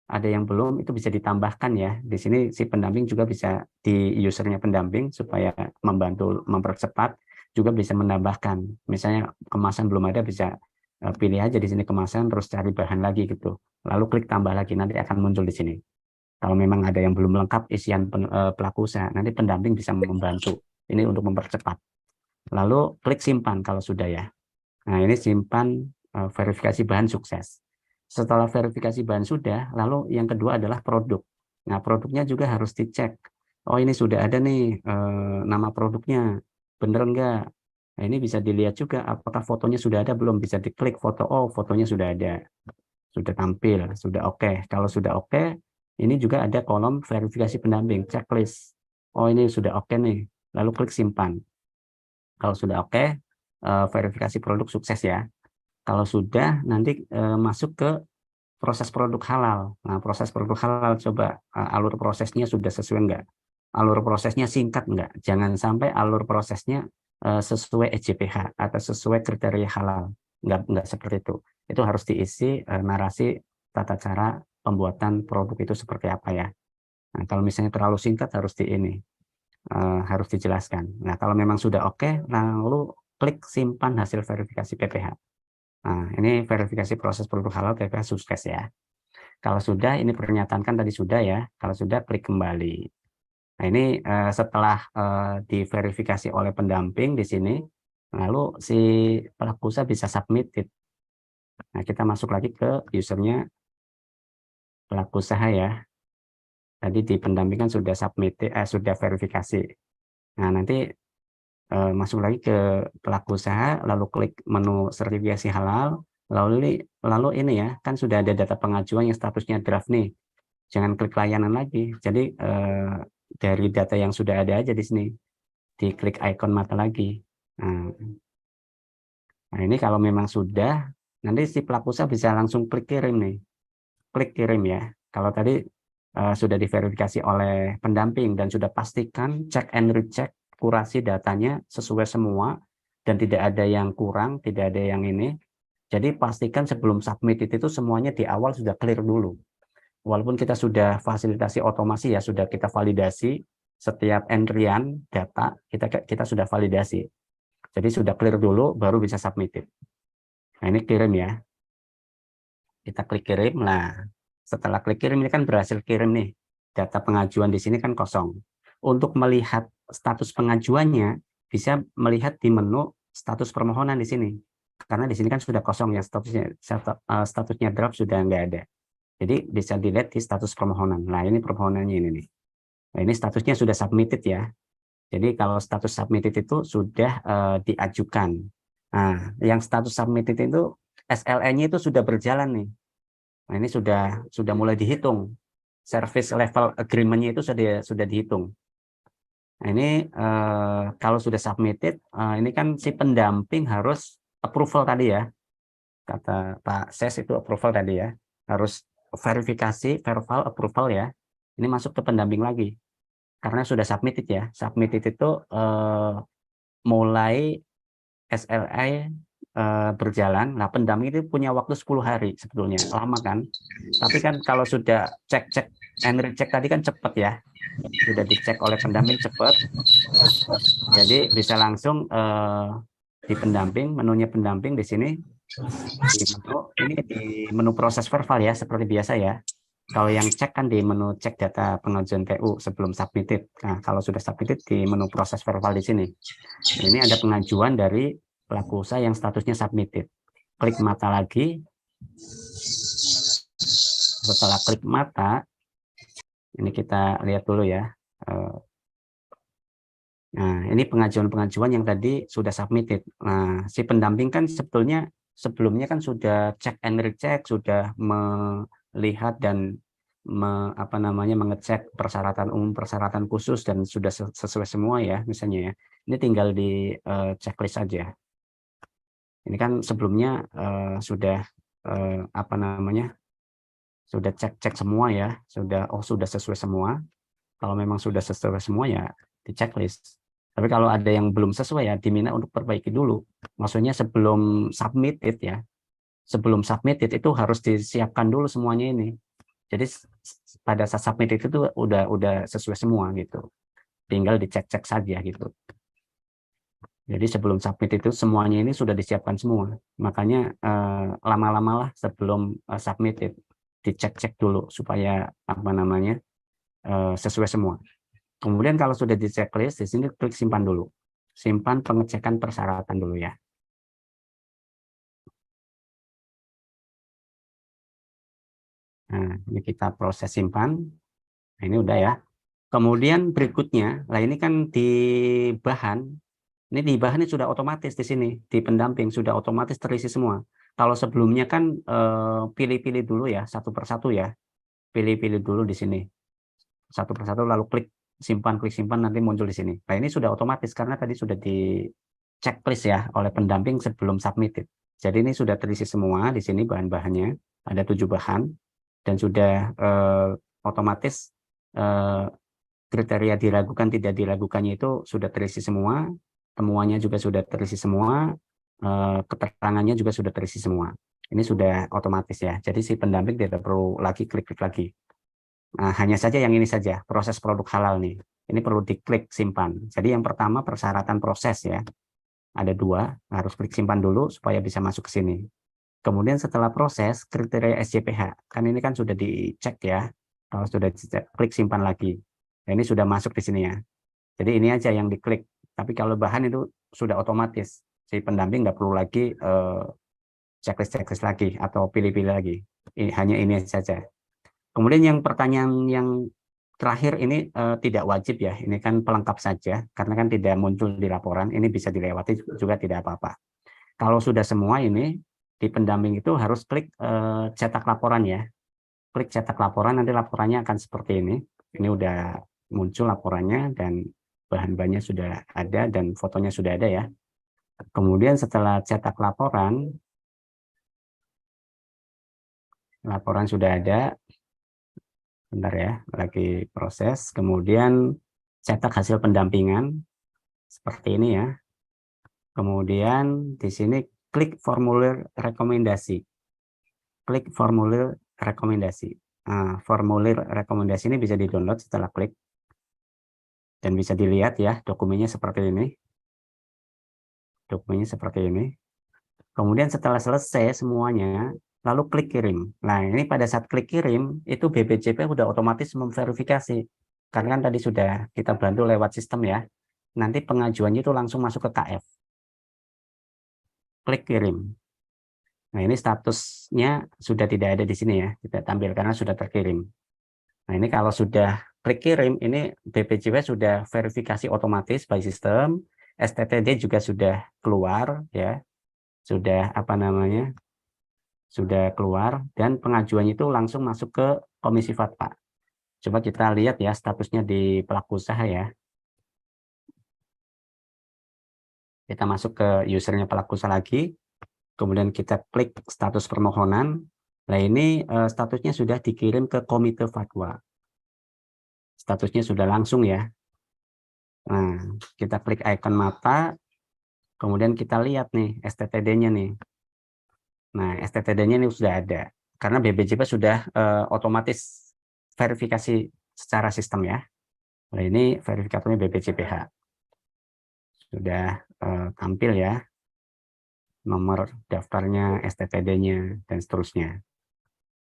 ada yang belum, itu bisa ditambahkan ya. Di sini si pendamping juga bisa di usernya pendamping supaya membantu mempercepat, juga bisa menambahkan. Misalnya kemasan belum ada, bisa pilih aja di sini kemasan, terus cari bahan lagi gitu. Lalu klik tambah lagi, nanti akan muncul di sini. Kalau memang ada yang belum lengkap isian pelaku usaha, nanti pendamping bisa membantu. Ini untuk mempercepat. Lalu klik simpan kalau sudah ya. Nah ini simpan verifikasi bahan sukses. Setelah verifikasi bahan sudah, lalu yang kedua adalah produk. Nah produknya juga harus dicek. Oh ini sudah ada nih nama produknya, bener enggak? Nah ini bisa dilihat juga apakah fotonya sudah ada belum, bisa diklik foto, oh fotonya sudah ada, sudah tampil, sudah oke. Kalau sudah oke, ini juga ada kolom verifikasi pendamping, checklist. Oh ini sudah oke nih, lalu klik simpan. Kalau sudah oke, verifikasi produk sukses ya. Kalau sudah, nanti masuk ke proses produk halal. Nah, proses produk halal coba alur prosesnya sudah sesuai enggak? Alur prosesnya singkat enggak? Jangan sampai alur prosesnya sesuai EJPH atau sesuai kriteria halal. Enggak seperti itu. Itu harus diisi narasi tata cara pembuatan produk itu seperti apa ya. Nah, kalau misalnya terlalu singkat harus harus dijelaskan. Nah, kalau memang sudah oke, lalu klik simpan hasil verifikasi PPH. Nah, ini verifikasi proses produk halal PPH sukses ya. Kalau sudah, ini pernyataan kan tadi sudah ya. Kalau sudah, klik kembali. Nah, ini setelah diverifikasi oleh pendamping di sini, lalu si pelaku usaha bisa submitted. Nah, kita masuk lagi ke usernya pelaku usaha ya. Tadi di pendamping kan sudah submitted, sudah verifikasi. Nah, nanti masuk lagi ke pelaku usaha, lalu klik menu sertifikasi halal, lalu ini ya, kan sudah ada data pengajuan yang statusnya draft nih. Jangan klik layanan lagi. Jadi dari data yang sudah ada aja di sini, diklik ikon mata lagi. Nah ini kalau memang sudah, nanti si pelaku usaha bisa langsung klik kirim nih. Klik kirim ya. Kalau tadi sudah diverifikasi oleh pendamping dan sudah pastikan cek and recheck, kurasi datanya sesuai semua dan tidak ada yang kurang, tidak ada yang ini. Jadi pastikan sebelum submit itu semuanya di awal sudah clear dulu. Walaupun kita sudah fasilitasi otomasi ya, sudah kita validasi setiap entrian data, kita sudah validasi. Jadi sudah clear dulu baru bisa submit. Nah, ini kirim ya. Kita klik kirim. Nah, setelah klik kirim ini kan berhasil kirim nih. data pengajuan di sini kan kosong. Untuk melihat status pengajuannya, bisa melihat di menu status permohonan di sini. Karena di sini kan sudah kosong ya, statusnya draft sudah nggak ada. Jadi bisa dilihat di status permohonan. Nah, ini permohonannya ini nih. Nah, ini statusnya sudah submitted ya. Jadi kalau status submitted itu sudah diajukan. Nah, yang status submitted itu SLA-nya itu sudah berjalan nih. Nah, ini sudah mulai dihitung. Service level agreement-nya itu sudah dihitung. Nah, ini kalau sudah submitted, ini kan si pendamping harus approval tadi ya. Kata Pak Ses itu approval tadi ya. Harus verifikasi, verbal approval ya. Ini masuk ke pendamping lagi. Karena sudah submitted ya. Submitted itu mulai SLA berjalan. Nah, pendamping itu punya waktu 10 hari sebetulnya. Lama kan? Tapi kan kalau sudah cek and recheck tadi kan cepat ya. Sudah dicek oleh pendamping cepat. Jadi bisa langsung di pendamping, menunya pendamping di sini di menu proses verbal ya, seperti biasa ya. Kalau yang cek kan di menu cek data pengajuan PU sebelum submitted. Nah, kalau sudah submitted di menu proses verbal di sini. Ini ada pengajuan dari pelaku usaha yang statusnya submitted. Klik mata lagi. Setelah klik mata, ini kita lihat dulu ya. Nah, ini pengajuan-pengajuan yang tadi sudah submitted. Nah, si pendamping kan sebelumnya kan sudah cek and recheck, sudah melihat dan mengecek persyaratan umum, persyaratan khusus dan sudah sesuai semua ya, misalnya ya. Ini tinggal di checklist saja. Ini kan sebelumnya sudah sudah cek semua ya, sudah sesuai semua. Kalau memang sudah sesuai semua ya di checklist. Tapi kalau ada yang belum sesuai ya diminta untuk perbaiki dulu. Maksudnya sebelum submitted ya. Sebelum submitted itu harus disiapkan dulu semuanya ini. Jadi pada saat submit itu udah sesuai semua gitu. Tinggal dicek-cek saja gitu. Jadi sebelum submit itu semuanya ini sudah disiapkan semua. Makanya lama-lama lah sebelum submitted dicek-cek dulu supaya sesuai semua. Kemudian kalau sudah di checklist, di sini klik simpan dulu. Simpan pengecekan persyaratan dulu ya. Nah, ini kita proses simpan. Nah, ini udah ya. Kemudian berikutnya, lah ini kan ini sudah otomatis di sini, di pendamping sudah otomatis terisi semua. Kalau sebelumnya kan pilih-pilih dulu ya, satu persatu ya. Pilih-pilih dulu di sini. Satu persatu lalu klik simpan nanti muncul di sini. Nah, ini sudah otomatis karena tadi sudah di checklist ya oleh pendamping sebelum submitted. Jadi ini sudah terisi semua di sini bahan-bahannya, ada 7 bahan dan sudah otomatis kriteria diragukan tidak diragukannya itu sudah terisi semua, temuannya juga sudah terisi semua, keterangannya juga sudah terisi semua. Ini sudah otomatis ya. Jadi si pendamping tidak perlu lagi klik-klik lagi. Nah, hanya saja yang ini saja, proses produk halal nih. Ini perlu diklik simpan. Jadi yang pertama persyaratan proses ya. Ada 2, harus klik simpan dulu supaya bisa masuk ke sini. Kemudian setelah proses, kriteria SJPH. Kan ini kan sudah dicek ya. Kalau sudah dicek, klik simpan lagi. Nah, ini sudah masuk di sini ya. Jadi ini aja yang diklik. Tapi kalau bahan itu sudah otomatis. Si pendamping nggak perlu lagi checklist lagi atau pilih-pilih lagi. Hanya ini saja. Kemudian yang pertanyaan yang terakhir ini tidak wajib ya. Ini kan pelengkap saja karena kan tidak muncul di laporan. Ini bisa dilewati juga tidak apa-apa. Kalau sudah semua ini di pendamping itu harus klik cetak laporan ya. Klik cetak laporan, nanti laporannya akan seperti ini. Ini udah muncul laporannya dan bahan-bahannya sudah ada dan fotonya sudah ada ya. Kemudian setelah cetak laporan sudah ada. Bentar ya, lagi proses. Kemudian cetak hasil pendampingan seperti ini ya. Kemudian di sini klik formulir rekomendasi. Klik formulir rekomendasi. Nah, formulir rekomendasi ini bisa di-download setelah klik. Dan bisa dilihat ya, dokumennya seperti ini. Dokumennya seperti ini. Kemudian setelah selesai semuanya, lalu klik kirim. Nah, ini pada saat klik kirim, itu BPJP udah otomatis memverifikasi. Karena kan tadi sudah kita bantu lewat sistem ya. Nanti pengajuannya itu langsung masuk ke KF. Klik kirim. Nah, ini statusnya sudah tidak ada di sini ya, tidak tampil karena sudah terkirim. Nah, ini kalau sudah klik kirim, ini BPJP sudah verifikasi otomatis by system, STTD juga sudah keluar ya, sudah apa namanya, sudah keluar, dan pengajuannya itu langsung masuk ke Komisi Fatwa. Coba kita lihat ya statusnya di pelaku usaha ya. Kita masuk ke usernya pelaku usaha lagi, kemudian kita klik status permohonan. Nah, ini statusnya sudah dikirim ke Komite Fatwa. Statusnya sudah langsung ya. Nah, kita klik ikon mata, kemudian kita lihat nih STTD-nya nih. Nah, STTD-nya ini sudah ada. Karena BPJP sudah otomatis verifikasi secara sistem ya. Nah, ini verifikatornya BPJPH. Sudah tampil ya. Nomor daftarnya, STTD-nya, dan seterusnya.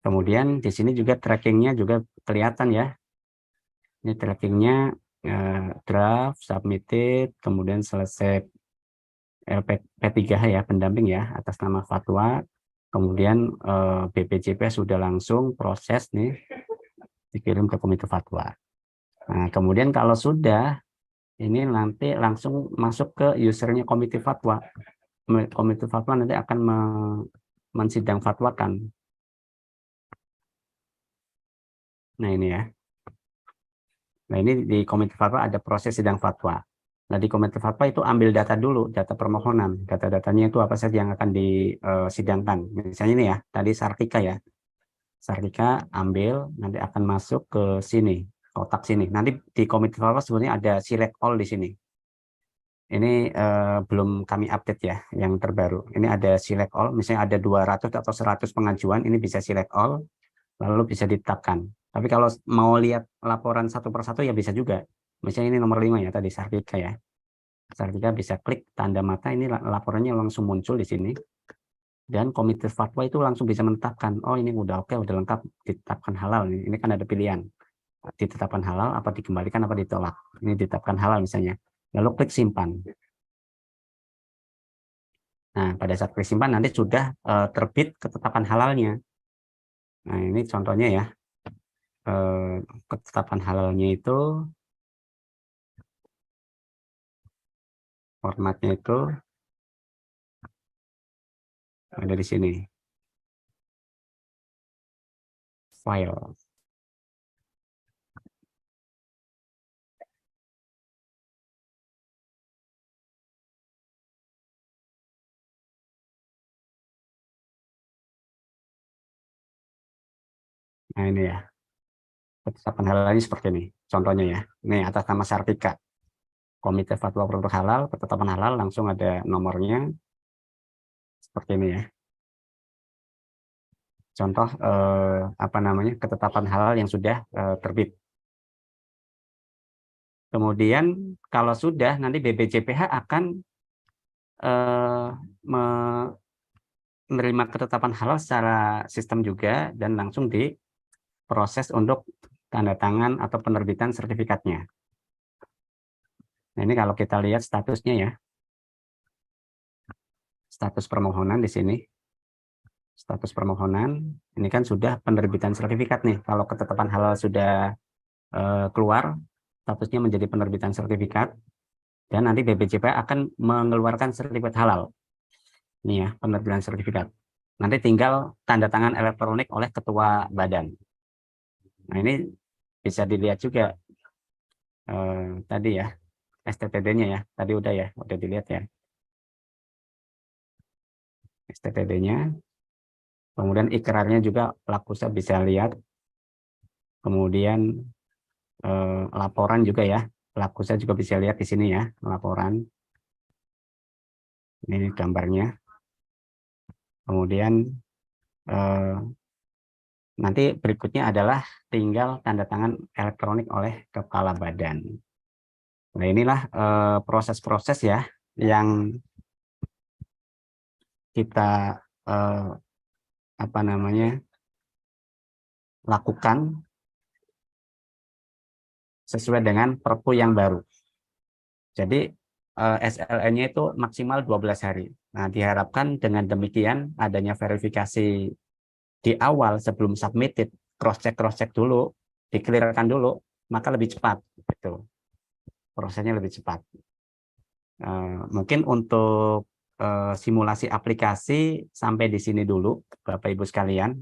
Kemudian di sini juga trackingnya juga kelihatan ya. Ini trackingnya draft, submitted, kemudian selesai P3H ya, pendamping ya, atas nama fatwa. Kemudian BPJP sudah langsung proses nih, dikirim ke Komite Fatwa. Nah, kemudian kalau sudah, ini nanti langsung masuk ke usernya Komite Fatwa. Komite Fatwa nanti akan mensidang fatwakan. Nah, ini ya. Nah, ini di Komite Fatwa ada proses sidang fatwa. Nah, di Komite Fatwa itu ambil data dulu, data permohonan. Data-datanya itu apa saja yang akan disidangkan. Misalnya ini ya, tadi Sartika ya. Sartika ambil, nanti akan masuk ke sini, kotak sini. Nanti di Komite Fatwa sebenarnya ada select all di sini. Ini belum kami update ya, yang terbaru. Ini ada select all, misalnya ada 200 atau 100 pengajuan, ini bisa select all, lalu bisa ditetapkan. Tapi kalau mau lihat laporan satu persatu ya bisa juga. Misalnya ini nomor 5 ya tadi Sartika ya. Sartika bisa klik tanda mata, ini laporannya langsung muncul di sini. Dan Komite Fatwa itu langsung bisa menetapkan, oh ini udah oke, udah lengkap, ditetapkan halal. Ini kan ada pilihan, ditetapkan halal, apa dikembalikan, apa ditolak. Ini ditetapkan halal misalnya. Lalu klik simpan. Nah, pada saat klik simpan nanti sudah terbit ketetapan halalnya. Nah, ini contohnya ya. Ketetapan halalnya itu formatnya itu ada di sini, file. Nah, ini ya, ketetapan halalnya seperti ini contohnya ya. Ini atas nama Sartika, Komite Fatwa Produk Halal, ketetapan halal, langsung ada nomornya seperti ini ya. Contoh apa namanya, ketetapan halal yang sudah terbit. Kemudian kalau sudah, nanti BPJPH akan menerima ketetapan halal secara sistem juga, dan langsung diproses untuk tanda tangan atau penerbitan sertifikatnya. Nah, ini kalau kita lihat statusnya ya, status permohonan di sini, status permohonan, ini kan sudah penerbitan sertifikat nih. Kalau ketetapan halal sudah keluar, statusnya menjadi penerbitan sertifikat, dan nanti BPJP akan mengeluarkan sertifikat halal. Ini ya, penerbitan sertifikat. Nanti tinggal tanda tangan elektronik oleh ketua badan. Nah, ini bisa dilihat juga tadi ya, STTD-nya ya, tadi udah dilihat ya, STTD-nya. Kemudian ikrarnya juga pelaku usaha bisa lihat. Kemudian laporan juga ya, pelaku usaha juga bisa lihat di sini ya, laporan. Ini gambarnya. Kemudian nanti berikutnya adalah tinggal tanda tangan elektronik oleh kepala badan. Nah, inilah proses-proses ya yang kita apa namanya, lakukan sesuai dengan Perpu yang baru. Jadi SLN-nya itu maksimal 12 hari. Nah, diharapkan dengan demikian adanya verifikasi di awal sebelum submitted, cross-check dulu, di-clear-kan dulu, maka lebih cepat. Gitu. Prosesnya lebih cepat. Mungkin untuk simulasi aplikasi sampai di sini dulu, Bapak Ibu sekalian.